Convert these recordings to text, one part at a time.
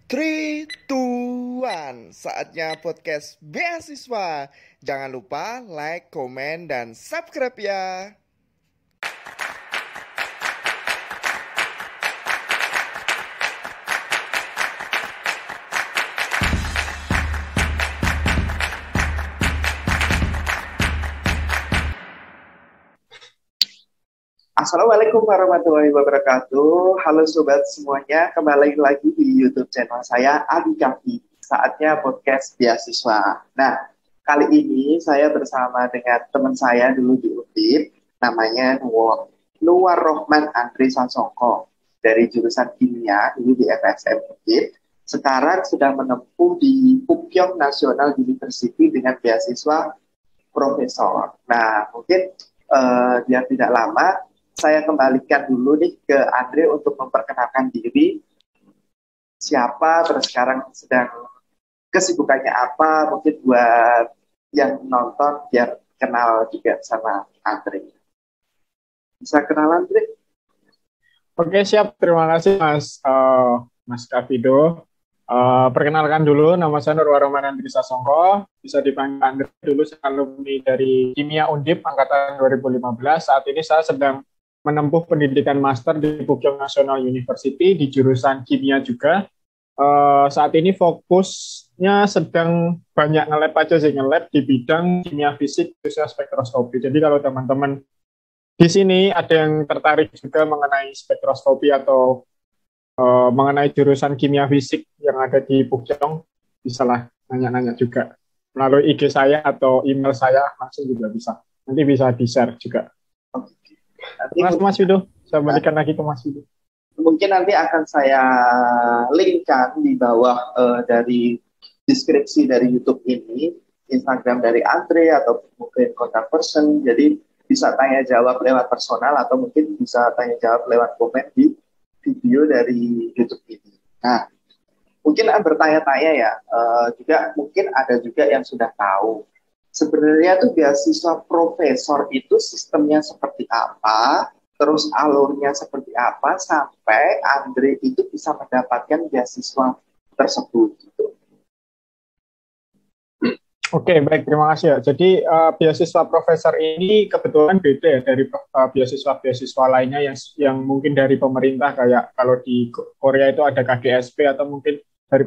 Three, two, one. Saatnya podcast beasiswa. Jangan lupa like, komen, dan subscribe ya. Assalamualaikum warahmatullahi wabarakatuh. Halo sobat semuanya, kembali lagi di YouTube channel saya Adi Kafi. Saatnya podcast beasiswa. Nah, kali ini saya bersama dengan teman saya dulu di UNDIP, namanya Nuwar Rohman Andri Sasongko dari jurusan kimia dulu di FSM UNDIP. Sekarang sedang menempuh di Pukyong National University dengan beasiswa profesor. Nah, mungkin biar tidak lama, saya kembalikan dulu nih ke Andre untuk memperkenalkan diri, siapa, terus sekarang sedang kesibukannya apa, mungkin buat yang nonton biar kenal juga sama Andre. Bisa kenalan, Andre? Oke, siap. Terima kasih, Mas Kavido. Perkenalkan dulu, nama saya Nurwaroman Andri Sasongko. Bisa dipanggil Andre dulu, saya alumni dari Kimia Undip angkatan 2015. Saat ini saya sedang menempuh pendidikan master di Pukyong National University di jurusan kimia juga. Saat ini fokusnya sedang banyak nge-lab aja sih, nge-lab di bidang kimia fisik, khususnya spektroskopi. Jadi kalau teman-teman di sini ada yang tertarik juga mengenai spektroskopi atau mengenai jurusan kimia fisik yang ada di Pukyong, bisalah nanya-nanya juga melalui IG saya atau email saya langsung juga bisa. Nanti bisa di-share juga. Mas Wido, saya balikan lagi ke Mas Wido. Mungkin nanti akan saya linkkan di bawah dari deskripsi dari YouTube ini, Instagram dari Andre atau mungkin kontak person. Jadi bisa tanya jawab lewat personal atau mungkin bisa tanya jawab lewat komen di video dari YouTube ini. Nah, mungkin bertanya-tanya ya, juga mungkin ada juga yang sudah tahu. Sebenarnya tuh beasiswa profesor itu sistemnya seperti apa, terus alurnya seperti apa, sampai Andre itu bisa mendapatkan beasiswa tersebut. Gitu. Oke, baik, terima kasih ya. Jadi beasiswa profesor ini kebetulan beda ya dari beasiswa-beasiswa lainnya yang mungkin dari pemerintah, kayak kalau di Korea itu ada KGSP atau mungkin dari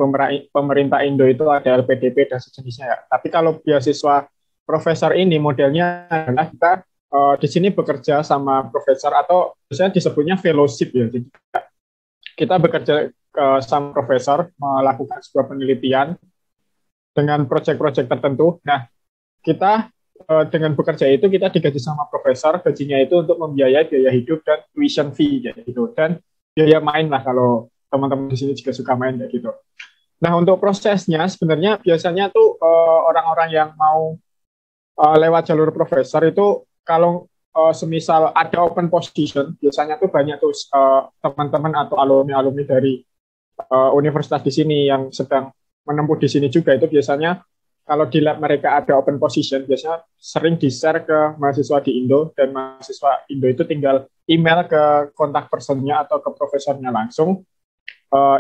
pemerintah Indo itu ada LPDP dan sejenisnya ya. Tapi kalau beasiswa profesor ini modelnya adalah kita di sini bekerja sama profesor atau biasanya disebutnya fellowship ya. Jadi kita bekerja sama profesor melakukan sebuah penelitian dengan proyek-proyek tertentu. Nah, kita dengan bekerja itu kita digaji sama profesor, gajinya itu untuk membiayai biaya hidup dan tuition fee gitu. Dan biaya main lah kalau teman-teman di sini juga suka main kayak gitu. Nah, untuk prosesnya sebenarnya biasanya tuh orang-orang yang mau lewat jalur profesor itu kalau semisal ada open position, biasanya tuh banyak tuh teman-teman atau alumni-alumni dari universitas di sini yang sedang menempuh di sini juga, itu biasanya kalau di lab mereka ada open position, biasanya sering di-share ke mahasiswa di Indo, dan mahasiswa Indo itu tinggal email ke kontak personnya atau ke profesornya langsung.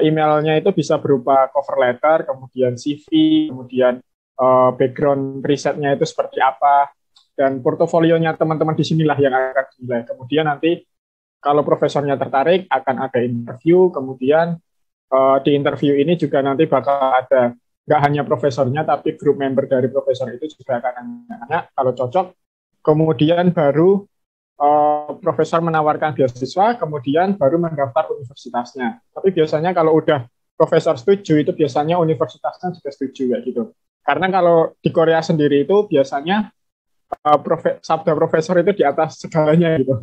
Emailnya itu bisa berupa cover letter, kemudian CV, kemudian background risetnya itu seperti apa, dan portofolionya teman-teman di sinilah yang akan dinilai. Kemudian nanti kalau profesornya tertarik akan ada interview, kemudian di interview ini juga nanti bakal ada nggak hanya profesornya tapi grup member dari profesor itu juga akan nanya kalau cocok. Kemudian baru profesor menawarkan beasiswa, kemudian baru mendaftar universitasnya. Tapi biasanya kalau udah profesor setuju itu biasanya universitasnya juga setuju ya gitu. Karena kalau di Korea sendiri itu biasanya sabda profesor itu di atas segalanya gitu.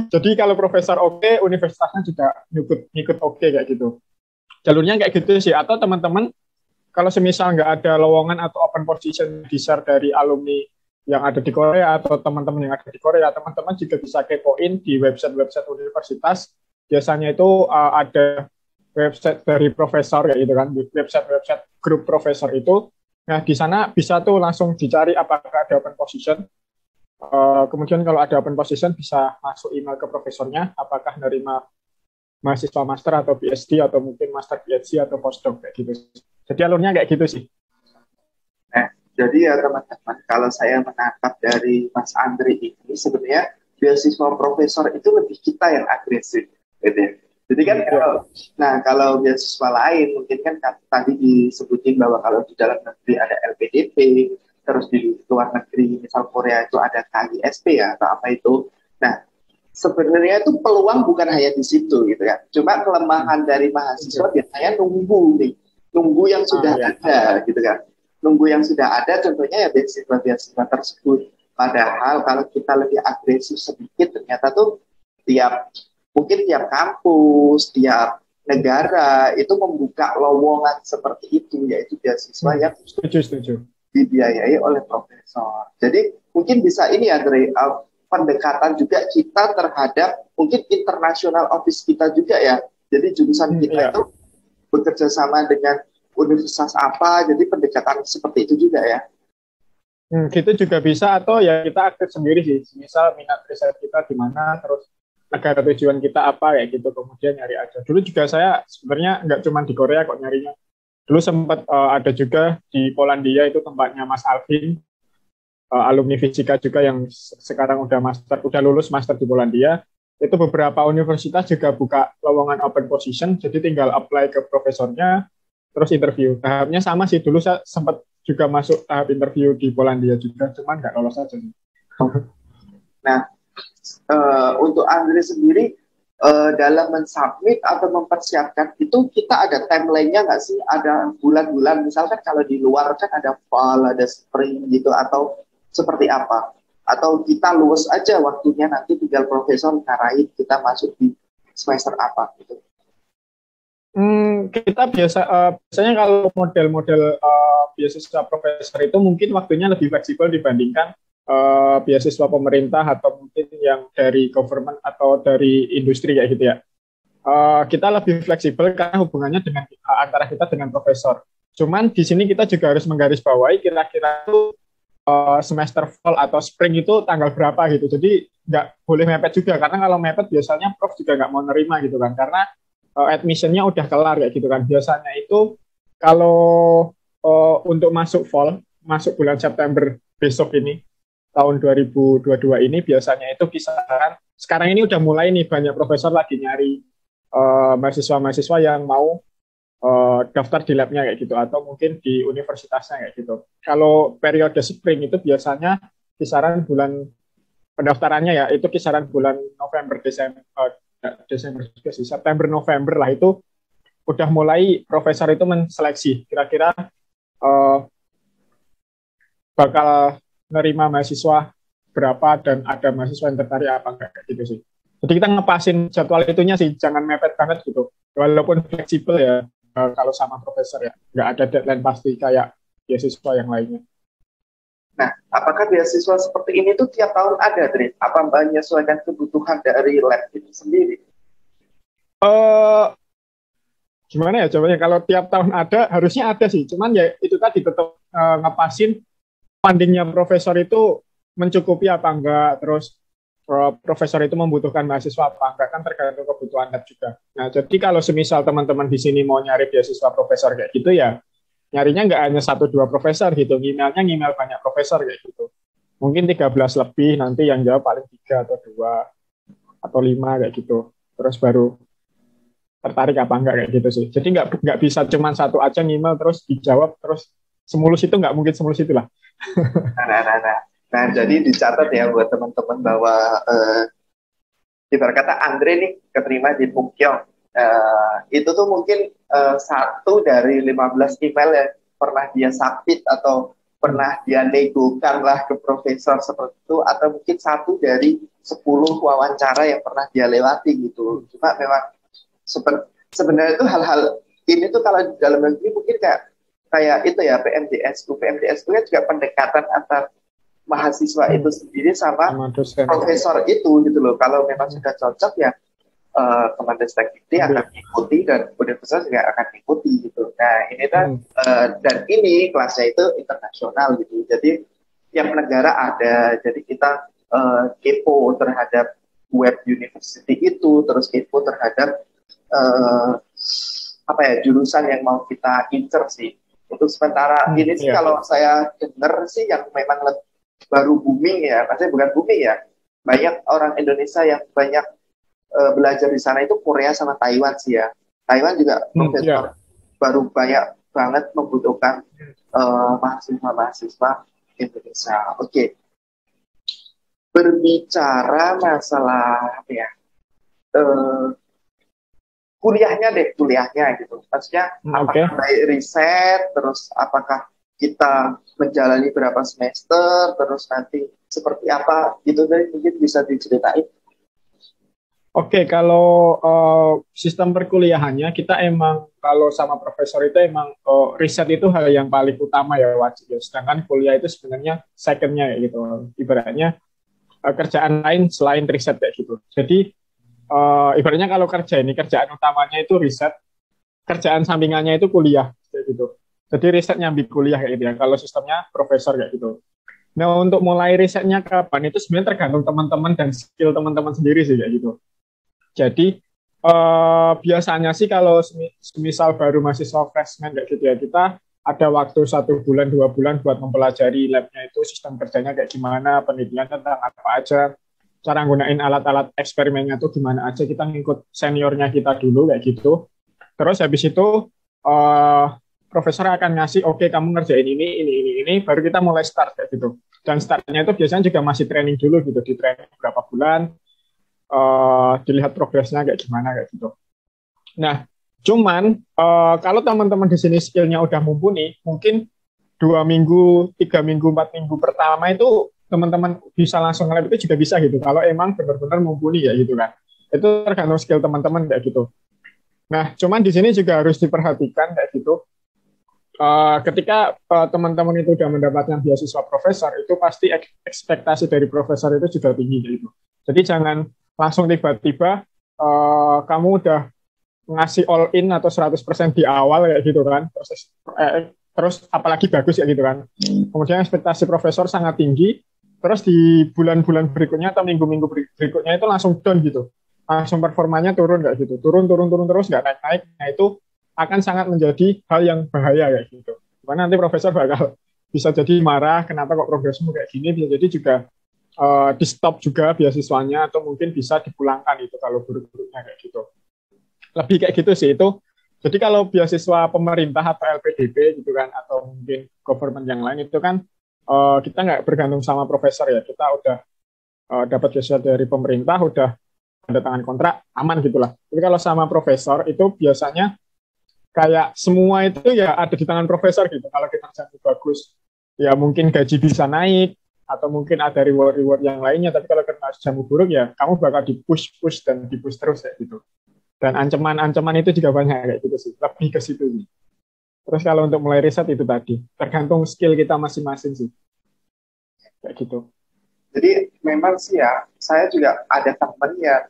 Jadi kalau profesor oke, universitasnya juga ngikut oke kayak gitu. Jalurnya kayak gitu sih. Atau teman-teman kalau semisal nggak ada lowongan atau open position di-share dari alumni yang ada di Korea atau teman-teman yang ada di Korea, teman-teman juga bisa kepoin di website universitas. Biasanya itu ada website dari profesor ya gitu kan, website grup profesor itu. Nah, di sana bisa tuh langsung dicari apakah ada open position. Kemudian kalau ada open position bisa masuk email ke profesornya apakah menerima mahasiswa master atau PhD atau mungkin master PhD atau postdoc kayak gitu. Jadi alurnya kayak gitu sih. Nah, jadi ya teman-teman, kalau saya menangkap dari Mas Andre ini sebenarnya beasiswa profesor itu lebih kita yang agresif, gitu ya. Jadi kan kalau beasiswa lain mungkin kan tadi disebutin bahwa kalau di dalam negeri ada LPDP, terus di luar negeri misal Korea itu ada KISP ya atau apa itu. Nah, sebenarnya itu peluang bukan hanya di situ gitu ya. Cuma kelemahan dari mahasiswa biasanya nunggu yang sudah ada gitu kan. Nunggu yang sudah ada contohnya ya beasiswa tersebut. Padahal kalau kita lebih agresif sedikit ternyata tuh mungkin tiap kampus, tiap negara itu membuka lowongan seperti itu, yaitu beasiswa yang setuju. dibiayai oleh profesor. Jadi mungkin bisa ini Andre, pendekatan juga kita terhadap mungkin international office kita juga ya. Jadi jurusan kita itu bekerja sama dengan universitas apa, jadi pendekatan seperti itu juga ya. Gitu juga bisa, atau ya kita aktif sendiri sih. Misal minat riset kita di mana, terus negara tujuan kita apa ya gitu, kemudian nyari aja. Dulu juga saya sebenarnya nggak cuma di Korea kok nyarinya. Dulu sempat ada juga di Polandia, itu tempatnya Mas Alvin, alumni fisika juga yang sekarang udah lulus master di Polandia. Itu beberapa universitas juga buka lowongan open position, jadi tinggal apply ke profesornya, terus interview. Tahapnya sama sih, dulu saya sempat juga masuk tahap interview di Polandia juga, cuman nggak lolos aja. Nah, untuk Andre sendiri dalam mensubmit atau mempersiapkan itu kita ada timeline-nya nggak sih? Ada bulan-bulan, misalkan kalau di luar kan ada fall, ada spring gitu, atau seperti apa? Atau kita luas aja waktunya, nanti tinggal profesor ngarahin kita masuk di semester apa gitu? Kita biasanya kalau model-model beasiswa profesor itu mungkin waktunya lebih fleksibel dibandingkan beasiswa pemerintah atau mungkin yang dari government atau dari industri kayak gitu ya. Kita lebih fleksibel karena hubungannya dengan antara kita dengan profesor. Cuman di sini kita juga harus menggarisbawahi kira-kira itu semester fall atau spring itu tanggal berapa gitu. Jadi nggak boleh mepet juga, karena kalau mepet biasanya prof juga nggak mau nerima gitu kan, karena admission-nya udah kelar ya gitu kan. Biasanya itu kalau untuk masuk fall, masuk bulan September besok ini, tahun 2022 ini biasanya itu kisaran, sekarang ini udah mulai nih banyak profesor lagi nyari mahasiswa-mahasiswa yang mau daftar di labnya kayak gitu, atau mungkin di universitasnya kayak gitu. Kalau periode spring itu biasanya kisaran bulan pendaftarannya ya, itu kisaran bulan November, Desember juga sih, September November lah, itu udah mulai profesor itu menseleksi kira-kira bakal nerima mahasiswa berapa dan ada mahasiswa yang tertarik apa enggak gitu sih. Jadi kita ngepasin jadwal itunya sih, jangan mepet banget gitu. Walaupun fleksibel ya kalau sama profesor ya, nggak ada deadline pasti kayak beasiswa yang lainnya. Nah, apakah beasiswa seperti ini tuh tiap tahun ada, Dri? Apa menyesuaikan kebutuhan dari lab itu sendiri? Gimana ya jawabnya, kalau tiap tahun ada, harusnya ada sih. Cuman ya itu tadi tetap ngepasin fundingnya profesor itu mencukupi apa enggak, terus profesor itu membutuhkan mahasiswa apa enggak, kan tergantung kebutuhan lab juga. Nah, jadi kalau semisal teman-teman di sini mau nyari beasiswa profesor kayak gitu ya, nyarinya nggak hanya 1-2 profesor gitu, ngemail banyak profesor kayak gitu. Mungkin 13 lebih, nanti yang jawab paling 3 atau 2 atau 5 kayak gitu. Terus baru tertarik apa enggak kayak gitu sih. Jadi nggak bisa cuma satu aja ngemail terus dijawab terus semulus itu, nggak mungkin semulus itulah. Nah, jadi dicatat ya buat teman-teman bahwa ibarat kata Andre nih keterima di Pukyong. Itu tuh mungkin 1 dari 15 email yang pernah dia submit atau pernah dia negokan lah ke profesor seperti itu, atau mungkin 1 dari 10 wawancara yang pernah dia lewati gitu. Cuma memang sebenarnya itu hal-hal ini tuh kalau di dalam negeri mungkin kayak itu ya, PMDSU kan juga pendekatan antar mahasiswa itu sendiri sama profesor itu gitu loh. Kalau memang sudah cocok ya Kemendestek akan mengikuti dan universitas juga akan mengikuti gitu. Nah ini kan dan ini kelasnya itu internasional gitu. Jadi tiap negara ada. Jadi kita kepo terhadap web university itu, terus kepo terhadap eh, apa ya, jurusan yang mau kita incer sih. Untuk sementara ini sih kalau saya dengar sih yang memang baru booming ya, maksudnya bukan booming ya, banyak orang Indonesia yang banyak belajar di sana itu Korea sama Taiwan sih ya. Taiwan juga profesor baru banyak banget membutuhkan mahasiswa-mahasiswa Indonesia. Oke. Berbicara masalah apa ya, kuliahnya gitu. Maksudnya apakah baik riset, terus apakah kita menjalani berapa semester, terus nanti seperti apa gitu, dari mungkin bisa diceritain. Oke, kalau sistem perkuliahannya kita emang kalau sama profesor itu emang riset itu hal yang paling utama ya, wajib ya. Sedangkan kuliah itu sebenarnya second-nya ya gitu. Ibaratnya kerjaan lain selain riset kayak gitu. Jadi ibaratnya kalau kerjaan utamanya itu riset, kerjaan sampingannya itu kuliah kayak gitu. Jadi riset nyambi kuliah kayak gitu ya. Kalau sistemnya profesor kayak gitu. Nah, untuk mulai risetnya kapan itu sebenarnya tergantung teman-teman dan skill teman-teman sendiri sih kayak gitu. Jadi biasanya sih kalau misal baru mahasiswa freshman kayak gitu ya, kita ada waktu 1 bulan 2 bulan buat mempelajari labnya itu sistem kerjanya kayak gimana, penelitiannya tentang apa aja, cara gunain alat-alat eksperimennya tuh gimana aja, kita ngikut seniornya kita dulu kayak gitu. Terus habis itu profesor akan ngasih, oke, kamu ngerjain ini, baru kita mulai start kayak gitu. Dan startnya itu biasanya juga masih training dulu gitu, di training berapa bulan, dilihat progresnya kayak gimana kayak gitu. Nah, cuman kalau teman-teman di sini skillnya udah mumpuni, mungkin 2 minggu, 3 minggu, 4 minggu pertama itu teman-teman bisa langsung nge-lab itu juga bisa gitu. Kalau emang benar-benar mumpuni ya gitu kan. Itu tergantung skill teman-teman kayak gitu. Nah, cuman di sini juga harus diperhatikan kayak gitu. Ketika teman-teman itu udah mendapatkan beasiswa profesor, itu pasti ekspektasi dari profesor itu juga tinggi gitu. Jadi jangan langsung tiba-tiba kamu udah ngasih all in atau 100% di awal kayak gitu kan. Terus apalagi bagus ya gitu kan. Kemudian ekspektasi profesor sangat tinggi, terus di bulan-bulan berikutnya atau minggu-minggu berikutnya itu langsung down gitu. Langsung performanya turun kayak gitu. Turun terus nggak naik-naik. Nah, itu akan sangat menjadi hal yang bahaya kayak gitu. Karena nanti profesor bakal bisa jadi marah, kenapa kok progresmu kayak gini, bisa jadi juga di stop juga beasiswanya atau mungkin bisa dipulangkan itu kalau guru-gurunya kayak gitu. Lebih kayak gitu sih itu. Jadi kalau beasiswa pemerintah atau LPDP gitu kan, atau mungkin government yang lain itu kan kita nggak bergantung sama profesor ya. Kita udah dapat beasiswa dari pemerintah, udah ada tangan kontrak, aman gitulah. Tapi kalau sama profesor itu biasanya kayak semua itu ya ada di tangan profesor gitu. Kalau kinerjanya bagus, ya mungkin gaji bisa naik, atau mungkin ada reward-reward yang lainnya, tapi kalau kerjamu buruk ya kamu bakal dipush dan dipush terus kayak gitu. Dan ancaman-ancaman itu juga banyak kayak gitu sih, lebih ke situ sih. Terus kalau untuk mulai riset itu tadi, tergantung skill kita masing-masing sih. Kayak gitu. Jadi memang sih ya, saya juga ada teman yang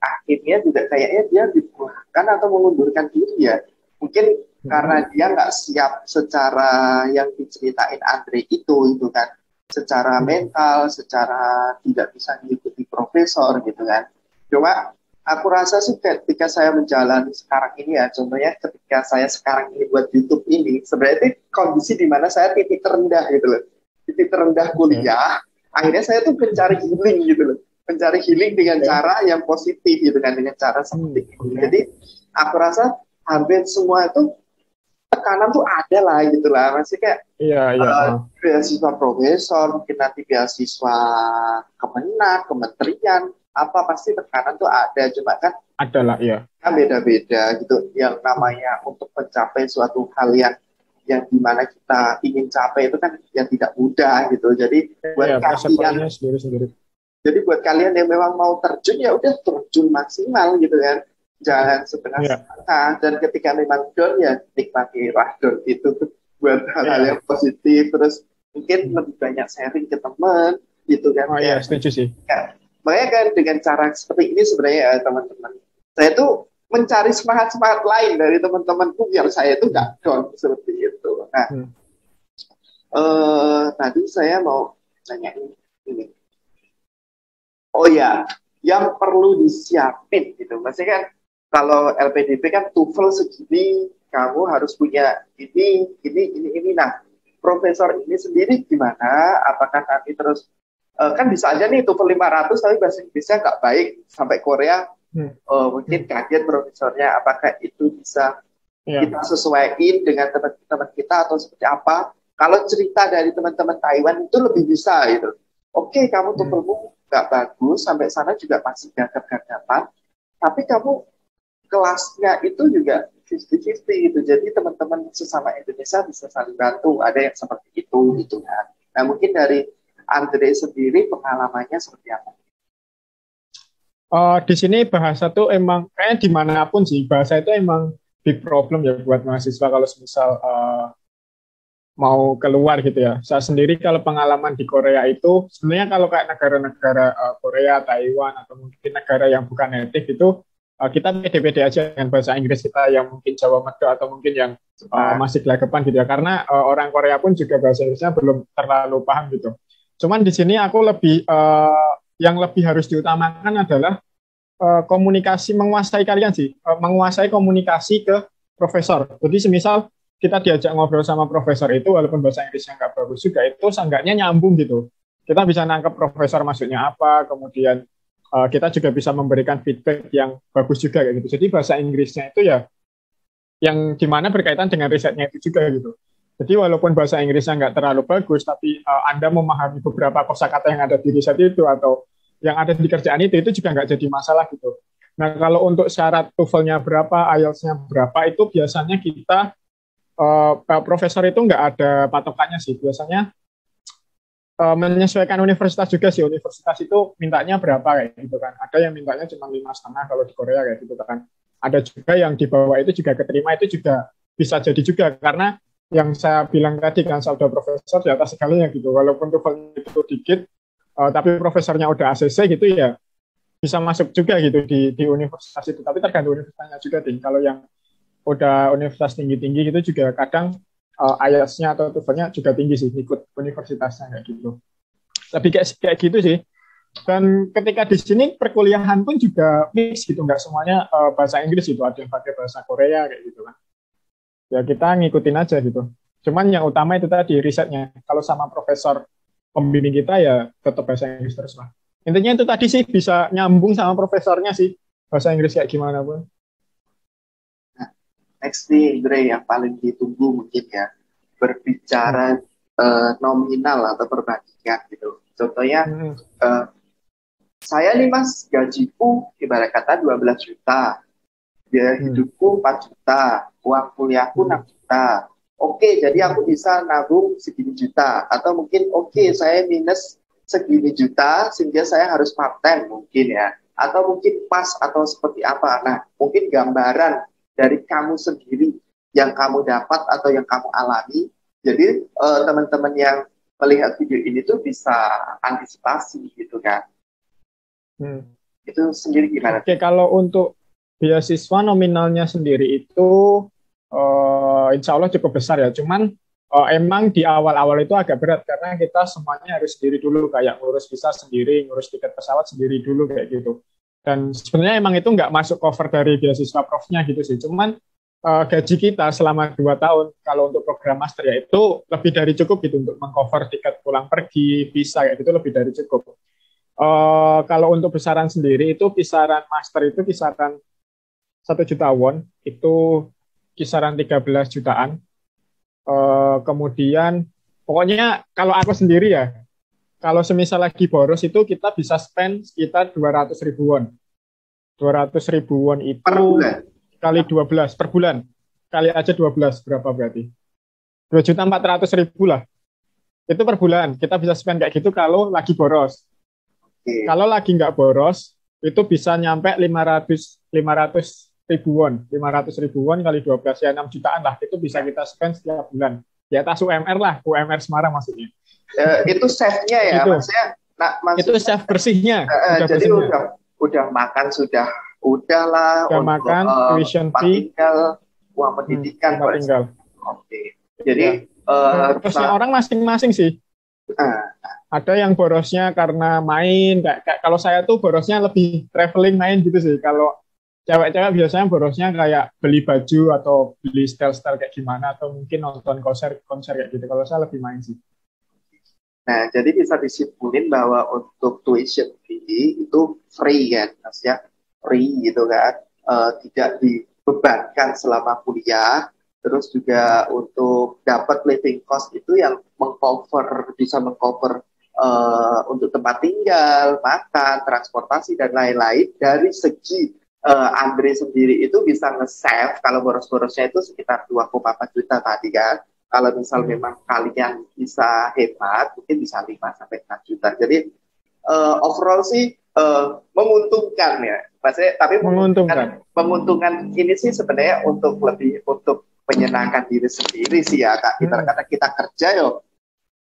akhirnya juga kayaknya dia dipulangkan atau mengundurkan diri ya. Mungkin karena dia nggak siap secara yang diceritain Andre itu kan. Secara mental, secara tidak bisa mengikuti profesor gitu kan. Cuma aku rasa sih ketika saya menjalani sekarang ini ya, contohnya ketika saya sekarang ini buat YouTube ini, sebenarnya kondisi di mana saya titik terendah gitu loh. Titik terendah kuliah, akhirnya saya tuh mencari healing gitu loh. Mencari healing dengan cara yang positif gitu kan, dengan cara seperti itu. Jadi aku rasa hampir semua itu tekanan tuh ada lah gitu lah, masih kayak beasiswa profesor, mungkin nanti beasiswa kementerian, apa pasti tekanan tuh ada, cuma kan ada lah ya. Kan beda-beda gitu, yang namanya untuk mencapai suatu hal yang dimana kita ingin capai itu kan yang tidak mudah gitu. Jadi buat kalian sendiri. Jadi buat kalian yang memang mau terjun ya udah terjun maksimal gitu kan. Jangan setengah-setengah, dan ketika memang down ya nikmatilah down itu buat hal-hal yang positif, terus mungkin lebih banyak sharing ke teman gitu kan. Setuju sih. Ya, makanya kan dengan cara seperti ini sebenarnya ya teman-teman, saya tuh mencari semangat-semangat lain dari teman-temanku yang saya tuh nggak down seperti itu. Nah, tadi saya mau tanya ini. Oh ya, yang perlu disiapin gitu, maksudnya kan kalau LPDP kan TOEFL segini, kamu harus punya ini. Nah, profesor ini sendiri gimana? Apakah nanti terus kan bisa aja nih TOEFL 500 tapi bahasa Inggrisnya nggak baik sampai Korea mungkin kaget profesornya. Apakah itu bisa kita sesuaiin dengan teman-teman kita atau seperti apa? Kalau cerita dari teman-teman Taiwan itu lebih bisa gitu. Oke, kamu TOEFL-mu nggak bagus, sampai sana juga masih gagap-gagapan, tapi kamu kelasnya itu juga 50-50 gitu. Jadi teman-teman sesama Indonesia bisa saling bantu. Ada yang seperti itu gitu kan. Nah, mungkin dari Andre sendiri pengalamannya seperti apa? Di sini bahasa tuh emang kayak dimanapun sih, bahasa itu emang big problem ya buat mahasiswa kalau misal mau keluar gitu ya. Saya sendiri kalau pengalaman di Korea itu sebenarnya kalau kayak negara-negara Korea, Taiwan atau mungkin negara yang bukan native itu kita pede-pede aja dengan bahasa Inggris kita yang mungkin Jawa Medo atau mungkin yang masih gelagapan gitu ya. Karena orang Korea pun juga bahasa Inggrisnya belum terlalu paham gitu. Cuman di sini aku lebih yang lebih harus diutamakan adalah komunikasi, menguasai kalian sih, menguasai komunikasi ke profesor. Jadi semisal kita diajak ngobrol sama profesor itu, walaupun bahasa Inggrisnya nggak bagus juga, itu seenggaknya nyambung gitu. Kita bisa nangkep profesor maksudnya apa, kemudian kita juga bisa memberikan feedback yang bagus juga kayak gitu. Jadi bahasa Inggrisnya itu ya yang dimana berkaitan dengan risetnya itu juga gitu. Jadi walaupun bahasa Inggrisnya nggak terlalu bagus, tapi Anda memahami beberapa kosakata yang ada di riset itu atau yang ada di kerjaan itu juga nggak jadi masalah gitu. Nah, kalau untuk syarat TOEFL-nya berapa, IELTS-nya berapa, itu biasanya kita profesor itu nggak ada patokannya sih. Biasanya menyesuaikan universitas juga sih. Universitas itu mintanya berapa kayak gitu kan. Ada yang mintanya cuma 5,5 kalau di Korea kayak gitu kan. Ada juga yang di bawah itu juga keterima, itu juga bisa jadi juga. Karena yang saya bilang tadi kan, saya udah profesor di atas segalanya gitu. Walaupun TOEFL itu dikit, tapi profesornya udah ACC gitu ya, bisa masuk juga gitu di universitas itu. Tapi tergantung universitasnya juga, Ting. Kalau yang udah universitas tinggi-tinggi gitu juga kadang IELTS-nya atau TOEFL-nya juga tinggi sih, ikut universitasnya kayak gitu. Lebih kayak gitu sih. Dan ketika di sini perkuliahan pun juga mix gitu, nggak semuanya bahasa Inggris gitu, ada yang pakai bahasa Korea kayak gitu kan. Ya kita ngikutin aja gitu. Cuman yang utama itu tadi risetnya. Kalau sama profesor pembimbing kita ya tetap bahasa Inggris terus lah. Intinya itu tadi sih, bisa nyambung sama profesornya sih, bahasa Inggris kayak gimana pun. Next nih, Dre, yang paling ditunggu mungkin ya, berbicara nominal atau perbandingan gitu. Contohnya, saya nih mas, gajiku ibarat kata 12 juta, biaya hidupku 4 juta, uang kuliahku 6 juta. Oke, jadi aku bisa nabung segini juta. Atau mungkin saya minus segini juta, sehingga saya harus part-time mungkin ya. Atau mungkin pas, atau seperti apa. Nah, mungkin gambaran dari kamu sendiri yang kamu dapat atau yang kamu alami. Jadi teman-teman yang melihat video ini tuh bisa antisipasi gitu kan. Itu sendiri gimana? Oke, kalau untuk beasiswa nominalnya sendiri itu insya Allah cukup besar ya. Cuman emang di awal-awal itu agak berat karena kita semuanya harus sendiri dulu, kayak ngurus visa sendiri, ngurus tiket pesawat sendiri dulu kayak gitu. Dan sebenarnya emang itu nggak masuk cover dari beasiswa profnya gitu sih. Cuman gaji kita selama 2 tahun kalau untuk program master ya itu lebih dari cukup gitu untuk mengcover tiket pulang pergi, visa kayak gitu, lebih dari cukup. Kalau untuk besaran sendiri itu kisaran master itu kisaran 1 juta won, itu kisaran 13 jutaan. Kemudian pokoknya kalau aku sendiri ya, kalau semisal lagi boros itu kita bisa spend sekitar 200 ribu won. 200 ribu won itu kali 12 per bulan. Kali aja 12 berapa berarti? 2.400.000 lah. Itu per bulan. Kita bisa spend kayak gitu kalau lagi boros. Kalau lagi nggak boros, itu bisa nyampe 500 ribu won. 500 ribu won kali 12 ya 6 jutaan lah. Itu bisa kita spend setiap bulan. Di atas UMR lah. UMR Semarang maksudnya. Itu save-nya ya, gitu. Maksudnya itu save bersihnya. Jadi udah makan sudah lah udah untuk makan, tuition fee, tinggal, uang pendidikan tinggal. Oke. Jadi borosnya orang masing-masing sih. Ada yang borosnya karena main, kayak kalau saya tuh borosnya lebih traveling main gitu sih. Kalau cewek-cewek biasanya borosnya kayak beli baju atau beli style-style kayak gimana atau mungkin nonton konser kayak gitu. Kalau saya lebih main sih. Nah, jadi bisa disimpulin bahwa untuk tuition fee itu free kan, Mas ya, free gitu kan. Tidak dibebankan selama kuliah. Terus juga untuk dapat living cost itu yang bisa mengcover untuk tempat tinggal, makan, transportasi dan lain-lain. Dari segi Andre sendiri itu bisa nge-save kalau boros-borosnya itu sekitar 2,4 juta tadi kan. Kalau misal memang kalian bisa hemat, mungkin bisa 5 sampai 6 juta. Jadi overall sih menguntungkan ya. Maksudnya, tapi menguntungkan ini sih sebenarnya untuk menyenangkan diri sendiri sih ya Kak. Karena kita kerja yo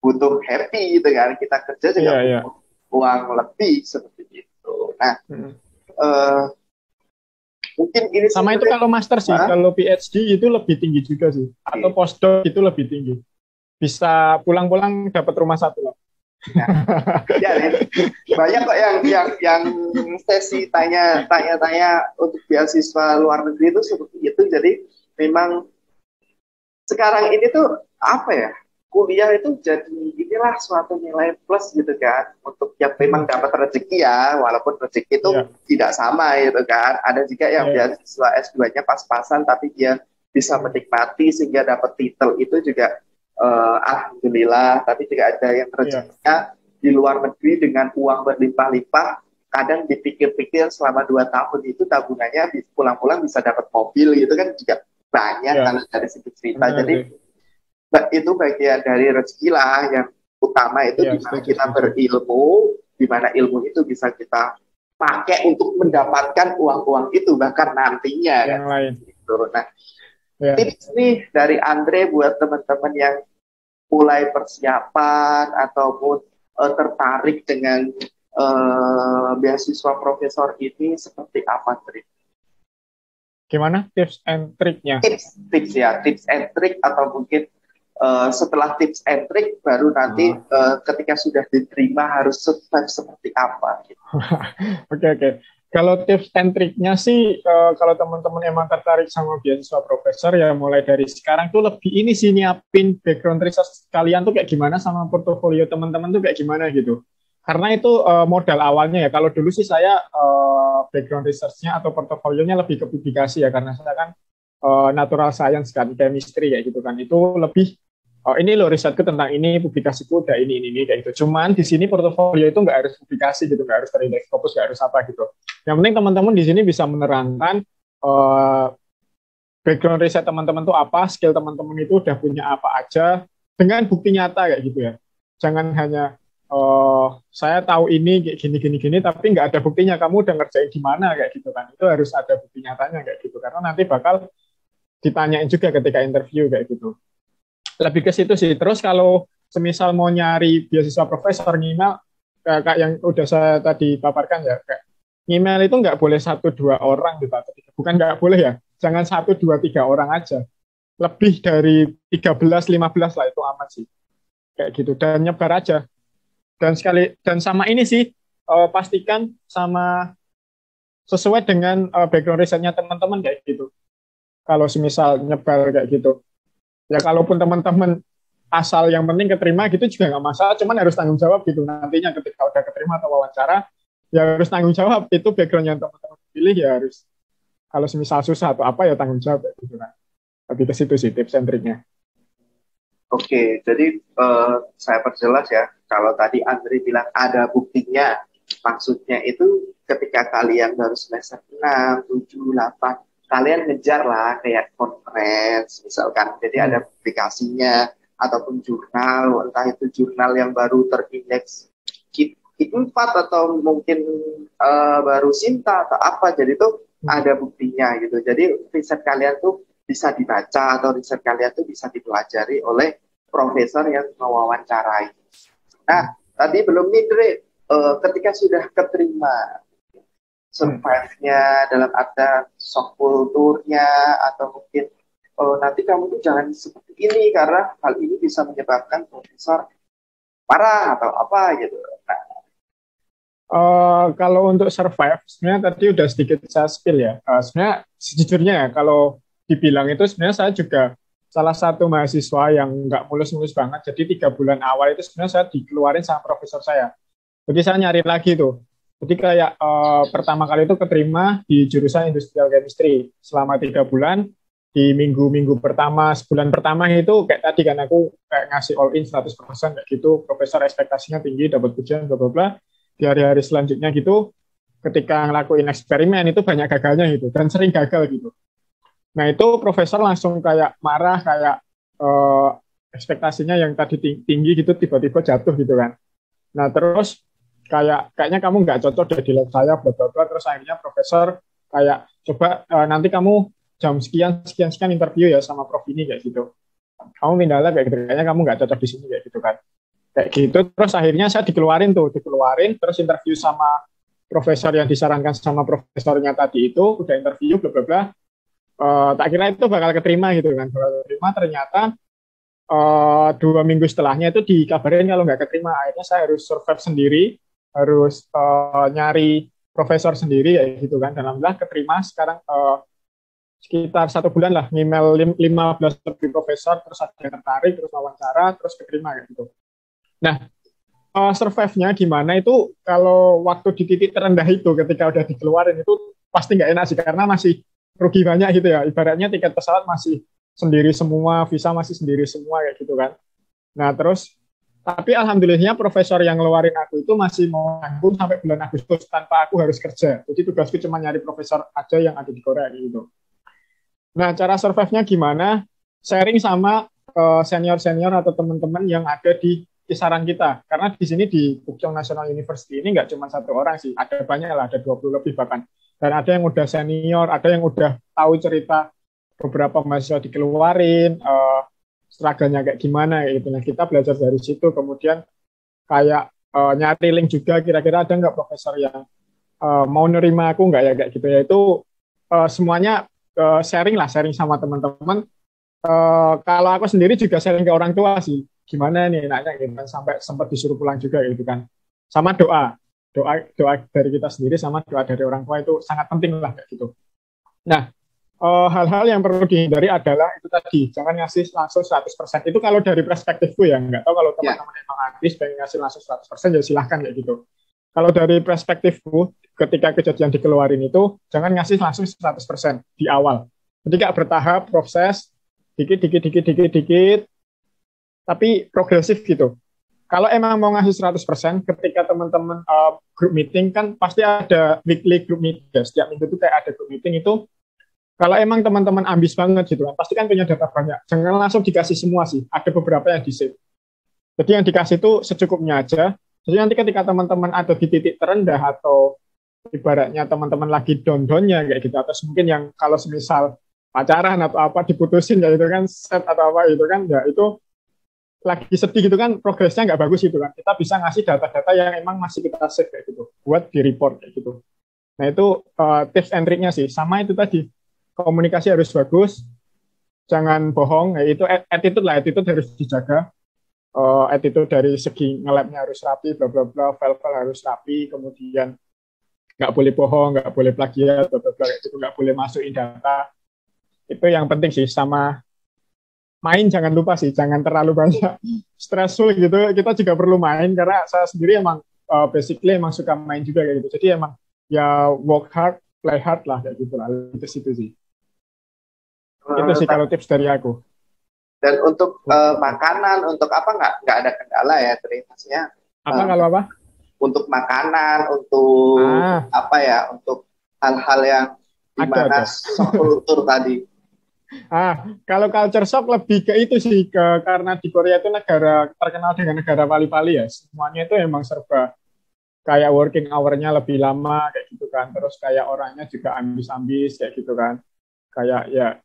butuh happy gitu kan. Kita kerja juga butuh uang lebih seperti itu. Nah, mungkin ini sama itu kalau master sih, kalau PhD itu lebih tinggi juga sih, atau postdoc itu lebih tinggi, bisa pulang-pulang dapat rumah satu lah. Nah, ya, banyak kok yang sesi tanya untuk beasiswa luar negeri itu seperti itu. Jadi memang sekarang ini tuh apa ya, kuliah itu jadi inilah suatu nilai plus gitu kan, untuk yang memang dapat rezeki ya, walaupun rezeki itu tidak sama gitu kan. Ada juga yang beasiswa S2-nya pas-pasan tapi dia bisa menikmati sehingga dapat titel itu juga alhamdulillah. Tapi juga ada yang rezekinya di luar negeri dengan uang berlimpah-limpah, kadang dipikir-pikir selama 2 tahun itu tabungannya pulang-pulang bisa dapat mobil gitu kan, juga banyak kalau dari segi cerita. Jadi itu bagian dari rezeki lah. Yang utama itu di mana kita berilmu, di mana ilmu itu bisa kita pakai untuk mendapatkan uang-uang itu bahkan nantinya yang lain. Gitu. Nah, tips nih dari Andre buat teman-teman yang mulai persiapan ataupun tertarik dengan beasiswa profesor ini seperti apa, Tri? Gimana tips and triknya? Tips and trick, atau mungkin setelah tips and trick baru nanti ketika sudah diterima harus survive seperti apa gitu. Oke. Kalau tips and triknya sih, kalau teman-teman emang tertarik sama beasiswa profesor ya mulai dari sekarang tuh lebih ini sih nyiapin background research kalian tuh kayak gimana, sama portofolio teman-teman tuh kayak gimana gitu. Karena itu modal awalnya ya. Kalau dulu sih saya background research-nya atau portofolionya lebih ke publikasi ya, karena saya kan natural science kan, chemistry kayak gitu kan. Itu lebih ini loh risetku tentang ini, publikasiku udah ini kayak gitu. Cuman di sini portofolio itu nggak harus publikasi gitu, nggak harus terindeks Scopus, nggak harus apa gitu. Yang penting teman-teman di sini bisa menerangkan background riset teman-teman tuh apa, skill teman-teman itu udah punya apa aja dengan bukti nyata kayak gitu ya. Jangan hanya saya tahu ini kayak gini, tapi nggak ada buktinya, kamu udah ngerjain di mana kayak gitu kan. Itu harus ada bukti nyatanya kayak gitu, karena nanti bakal ditanyain juga ketika interview kayak gitu. Lebih ke situ sih. Terus kalau semisal mau nyari beasiswa profesor, email kayak yang udah saya tadi paparkan ya, kayak email itu nggak boleh 1-2 orang gitu, bukan nggak boleh ya, jangan 1-2-3 orang aja, lebih dari 13-15 lah itu aman sih kayak gitu, dan nyebar aja. Dan sama ini sih pastikan sama sesuai dengan background risetnya teman-teman kayak gitu. Kalau semisal nyebar kayak gitu ya, kalaupun teman-teman asal yang penting keterima gitu juga nggak masalah, cuman harus tanggung jawab gitu nantinya ketika udah keterima atau wawancara, ya harus tanggung jawab. Itu background yang teman-teman pilih ya harus, kalau semisal susah atau apa ya tanggung jawab gitu kan. Lebih ke situ sih tips and triknya. Oke, jadi saya perjelas ya, kalau tadi Andri bilang ada buktinya, maksudnya itu ketika kalian baru semester 6, 7, 8, kalian ngejar lah kayak conference misalkan, jadi ada publikasinya ataupun jurnal, entah itu jurnal yang baru terindeks KIT 4 atau mungkin baru Sinta atau apa, jadi tuh ada buktinya gitu. Jadi riset kalian tuh bisa dibaca atau riset kalian tuh bisa dipelajari oleh profesor yang mewawancarai. Nah, tadi belum nih Dre, ketika sudah keterima, survive-nya dalam ada shock kulturnya, atau mungkin nanti kamu tuh jangan seperti ini karena hal ini bisa menyebabkan profesor parah atau apa gitu. Nah, Kalau untuk survive, sebenarnya tadi udah sedikit saya spill ya. Sebenarnya sejujurnya ya, kalau dibilang itu sebenarnya saya juga salah satu mahasiswa yang nggak mulus-mulus banget. Jadi 3 bulan awal itu sebenarnya saya dikeluarin sama profesor saya. Jadi saya nyari lagi tuh. Jadi kayak pertama kali itu keterima di jurusan Industrial Chemistry selama 3 bulan. Di minggu-minggu pertama, sebulan pertama itu kayak tadi kan aku kayak ngasih all in 100% kayak gitu. Profesor ekspektasinya tinggi, dapat pujian, bla bla bla. Di hari-hari selanjutnya gitu, ketika ngelakuin eksperimen itu banyak gagalnya gitu dan sering gagal gitu. Nah itu profesor langsung kayak marah, kayak eh, ekspektasinya yang tadi tinggi gitu tiba-tiba jatuh gitu kan. Nah terus kayaknya kamu nggak cocok deh di lab saya, bla bla bla. Terus akhirnya profesor kayak coba nanti kamu jam sekian sekian sekian interview ya sama prof ini kayak gitu. Kamu pindah lab kayak gitu, kayaknya kamu nggak cocok di sini kayak gitu kan. Kayak gitu terus akhirnya saya dikeluarin terus interview sama profesor yang disarankan sama profesornya tadi itu, udah interview bla bla bla. Tak kira itu bakal keterima gitu kan, bakal keterima, ternyata 2 minggu setelahnya itu dikabarin kalau nggak keterima. Akhirnya saya harus survive sendiri, harus nyari profesor sendiri ya gitu kan. Dan alhamdulillah keterima sekarang, sekitar 1 bulan lah, ngemail 15 lebih profesor, terus ada yang tertarik, terus wawancara, terus keterima kayak gitu. Nah, survive-nya gimana itu kalau waktu di titik terendah itu ketika udah dikeluarin itu pasti nggak enak sih, karena masih rugi banyak gitu ya. Ibaratnya tiket pesawat masih sendiri semua, visa masih sendiri semua kayak gitu kan. Nah, terus tapi alhamdulillahnya profesor yang ngeluarin aku itu masih mau nanggung sampai bulan Agustus tanpa aku harus kerja. Jadi tugasku cuma nyari profesor aja yang ada di Korea gitu. Nah, cara survive-nya gimana? Sharing sama senior-senior atau teman-teman yang ada di kisaran kita. Karena di sini di Bukchong National University ini nggak cuma 1 orang sih, ada banyak lah, ada 20 lebih bahkan. Dan ada yang udah senior, ada yang udah tahu cerita beberapa mahasiswa dikeluarin, struggle-nya kayak gimana gitu. Nah, kita belajar dari situ, kemudian kayak nyari link juga, kira-kira ada nggak profesor yang mau nerima aku nggak ya kayak gitu ya. Itu semuanya sharing lah, sharing sama teman-teman. Kalau aku sendiri juga sharing ke orang tua sih, gimana nih enaknya gitu kan, sampai sempat disuruh pulang juga gitu kan. Sama doa dari kita sendiri sama doa dari orang tua itu sangat penting lah kayak gitu. Nah, hal-hal yang perlu dihindari adalah itu tadi, jangan ngasih langsung 100%. Itu kalau dari perspektifku ya, nggak tahu kalau teman-teman emang artis pengen ngasih langsung 100% ya silahkan kayak gitu. Kalau dari perspektifku, ketika kejadian dikeluarin itu, jangan ngasih langsung 100% di awal. Jadi kayak bertahap, proses, dikit, tapi progresif gitu. Kalau emang mau ngasih 100%, ketika teman-teman group meeting kan pasti ada weekly group meeting ya. Setiap minggu itu kayak ada group meeting itu. Kalau emang teman-teman ambis banget gitu kan, pasti kan punya data banyak. Jangan langsung dikasih semua sih. Ada beberapa yang di-save. Jadi yang dikasih itu secukupnya aja. Jadi nanti ketika teman-teman ada di titik terendah atau ibaratnya teman-teman lagi down-downnya kayak gitu, atau mungkin yang kalau semisal pacaran atau apa diputusin ya itu kan set atau apa itu kan ya itu lagi sedih gitu kan, progresnya nggak bagus gitu kan. Kita bisa ngasih data-data yang emang masih kita save kayak gitu buat di report kayak gitu. Nah itu tips and trick-nya sih. Sama itu tadi, komunikasi harus bagus, jangan bohong, ya itu attitude harus dijaga. Attitude dari segi nge-lab-nya harus rapi, bla bla bla, file-file harus rapi, kemudian nggak boleh bohong, nggak boleh plagiat, bla bla bla, itu nggak boleh masukin data. Itu yang penting sih. Sama main jangan lupa sih, jangan terlalu banyak stressful gitu. Kita juga perlu main karena saya sendiri emang basically emang suka main juga kayak gitu. Jadi emang ya work hard, play hard lah kayak gitu lah. Itu sih. Itu sih kalau tips dari aku. Dan untuk makanan, untuk apa nggak ada kendala ya, terima Apa kalau apa? Untuk makanan, untuk apa ya, untuk hal-hal yang dimana kultur tadi. Kalau culture shock lebih ke itu sih, karena di Korea itu negara terkenal dengan negara pali-pali ya. Semuanya itu emang serba kayak working hour-nya lebih lama kayak gitu kan. Terus kayak orangnya juga ambis-ambis kayak gitu kan. Kayak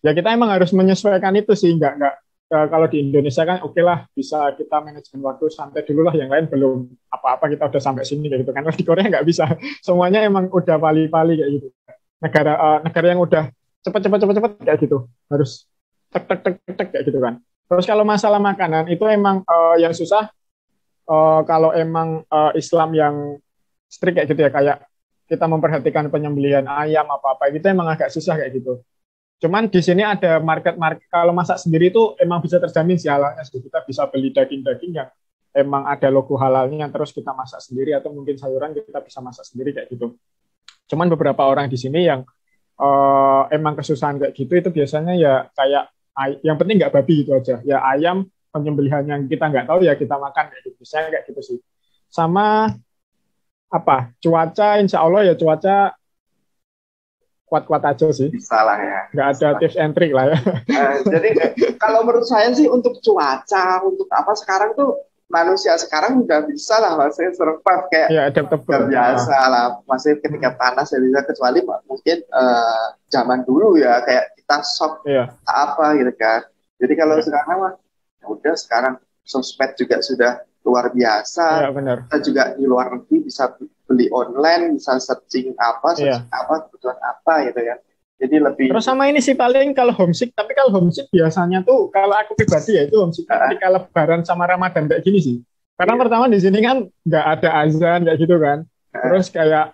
ya kita emang harus menyesuaikan itu sih. Nggak kalau di Indonesia kan oke lah, bisa kita manajemen waktu, santai dulu lah, yang lain belum apa-apa kita udah sampai sini kayak gitu kan. Kalau di Korea nggak bisa. Semuanya emang udah pali-pali kayak gitu. Negara yang udah cepet kayak gitu, harus tek kayak gitu kan. Terus kalau masalah makanan itu emang yang susah kalau emang Islam yang strict kayak gitu ya, kayak kita memperhatikan penyembelihan ayam apa-apa itu emang agak susah kayak gitu. Cuman di sini ada market kalau masak sendiri itu emang bisa terjamin sih halalnya. Kita bisa beli daging-daging yang emang ada logo halalnya, terus kita masak sendiri, atau mungkin sayuran kita bisa masak sendiri kayak gitu. Cuman beberapa orang di sini yang emang kesusahan kayak gitu itu biasanya ya kayak yang penting nggak babi gitu aja. Ya ayam penyembelihan yang kita nggak tahu ya kita makan kayak gitu. Biasanya kayak gitu sih. Sama apa? Cuaca, insya Allah ya cuaca kuat-kuat aja sih. Bisa lah ya. Nggak ada tips and trick lah ya. Jadi kalau menurut saya sih untuk cuaca, untuk apa sekarang tuh manusia sekarang udah bisa lah maksudnya survive kayak ya, adaptable. Biasa lah, masih ketika panas ya bisa, kecuali mungkin zaman dulu ya kayak kita shock apa gitu kan. Jadi kalau sekarang mah ya udah, sekarang sosmed juga sudah luar biasa. Ya, benar. Kita juga di luar negeri bisa beli online, bisa searching apa kebutuhan apa gitu ya. Jadi lebih. Terus sama ini sih paling kalau homesick, tapi kalau homesick biasanya tuh kalau aku pribadi ya itu homesick ketika Lebaran sama Ramadan kayak gini sih. Karena pertama di sini kan nggak ada azan kayak gitu kan. Terus kayak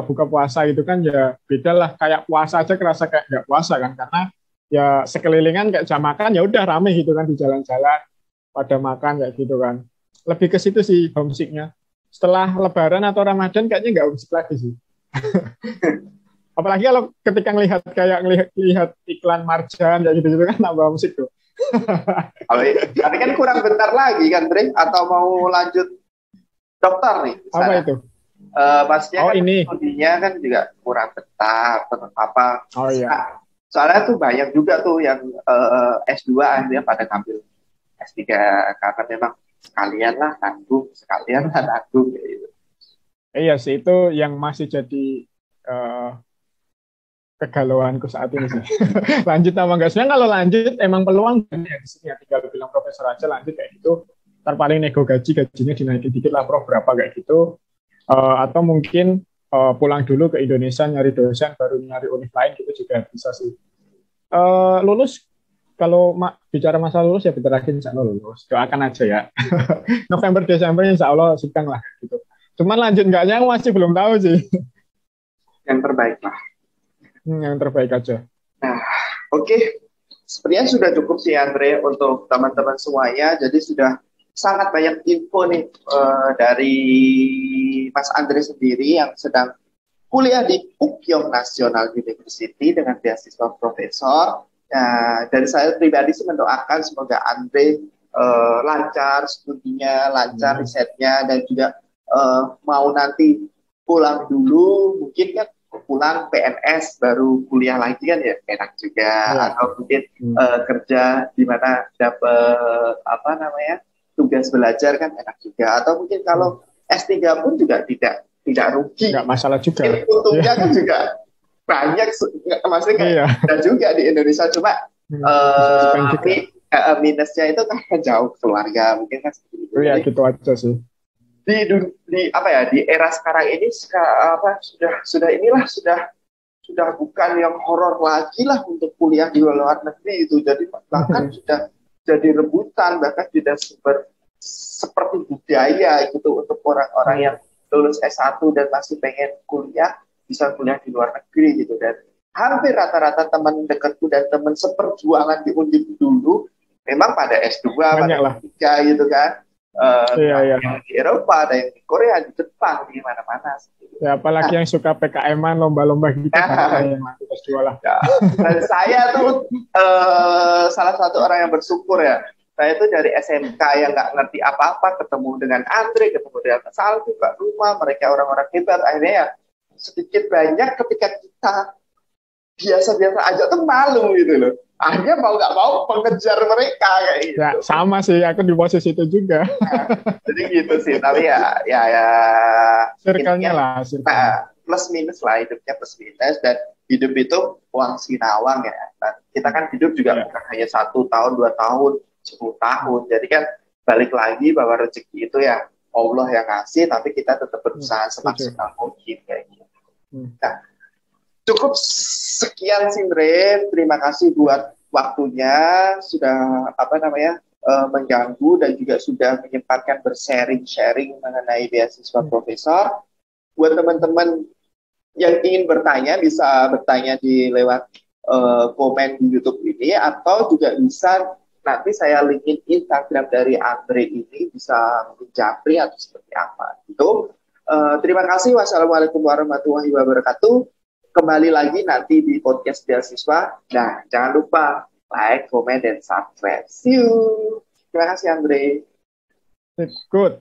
buka puasa gitu kan ya beda lah, kayak puasa aja kerasa kayak nggak puasa kan, karena ya sekelilingan kayak jam makan ya udah rame gitu kan di jalan-jalan pada makan kayak gitu kan. Lebih ke situ sih homesicknya. Setelah Lebaran atau Ramadan kayaknya nggak homesick lagi sih. Apalagi kalau ketika ngelihat iklan Marjan kayak gitu kan nambah musik tuh. Tapi kan kurang bentar lagi kan, Dre? Atau mau lanjut dokter nih? Misalnya. Apa itu? Pastinya kan studinya kan juga kurang bentar atau apa. Oh iya. Nah, soalnya tuh banyak juga tuh yang S2 akhirnya pada ngambil S3 karena memang sekalian lah nanggung gitu. Iya sih, itu yang masih jadi kegalauanku saat ini sih. Lanjut apa enggak? Sebenarnya kalau lanjut emang peluang ya di sini ya, tinggal bilang profesor aja lanjut kayak gitu. Ntar paling nego gajinya dinaikin dikit lah, prof berapa kayak gitu. Atau mungkin pulang dulu ke Indonesia nyari dosen baru nyari univ lain gitu juga bisa sih. Lulus kalau bicara masalah lulus ya bentar lagi insya Allah lulus. Doakan aja ya. November Desember insya Allah sidang lah gitu. Cuman lanjut enggaknya masih belum tahu sih. Yang terbaik lah. Yang terbaik aja. Nah, oke. Sepertinya sudah cukup sih Andre untuk teman-teman semuanya. Jadi sudah sangat banyak info nih dari Mas Andre sendiri yang sedang kuliah di Pukyong National University dengan beasiswa profesor. Nah, dari saya pribadi sih mendoakan semoga Andre lancar studinya, lancar risetnya, dan juga mau nanti pulang dulu, mungkin kan pulang PNS baru kuliah lagi kan ya enak juga, atau mungkin kerja di mana dapat tugas belajar kan enak juga, atau mungkin kalau S3 pun juga tidak rugi, nggak masalah juga. Untungnya kan juga banyak, maksudnya ada juga di Indonesia, cuma tapi minusnya itu kan jauh keluarga mungkin kan seperti itu. Ya gitu aja sih. Di era sekarang ini sudah bukan yang horor lagi lah untuk kuliah di luar negeri itu, jadi bahkan sudah jadi rebutan, bahkan sudah seperti budaya gitu untuk orang-orang yang lulus S1 dan masih pengen kuliah, bisa kuliah di luar negeri gitu. Dan hampir rata-rata teman dekatku dan teman seperjuangan di Undip dulu memang pada S2, pada S3 gitu kan. Yang di Eropa, ada yang di Korea, di Jepang, di mana-mana. Ya, apalagi yang suka PKM-an, lomba-lomba gitu. Yang lah. Dan saya tuh salah satu orang yang bersyukur ya. Saya tuh dari SMK yang nggak ngerti apa-apa, ketemu dengan Andre, ketemu dengan Salvi, Pak Rumah, mereka orang-orang hebat. Akhirnya ya sedikit banyak ketika kita biasa-biasa aja tuh malu gitu loh. Akhirnya mau nggak mau mengejar mereka kayak gitu. Ya, sama sih, aku di posisi itu juga. Nah, jadi gitu sih, tapi ya circle-nya lah. Plus minus lah, hidupnya plus minus, dan hidup itu uang sinawang ya. Nah, kita kan hidup juga bukan hanya 1 tahun, 2 tahun, 10 tahun. Jadi kan balik lagi bahwa rezeki itu ya Allah yang ngasih, tapi kita tetap berusaha semaksimal mungkin kayak gitu. Nah, cukup sekian sih Andre, terima kasih buat waktunya, sudah mengganggu dan juga sudah menyempatkan bersharing mengenai beasiswa profesor. buat teman-teman yang ingin bertanya bisa bertanya di lewat komen di YouTube ini, atau juga bisa nanti saya linkin Instagram dari Andre ini, bisa mungkin Japri atau seperti apa gitu. Terima kasih. Wassalamualaikum warahmatullahi wabarakatuh. Kembali lagi nanti di podcast beasiswa. Nah, jangan lupa like, comment, dan subscribe. See you. Terima kasih Andre. Good.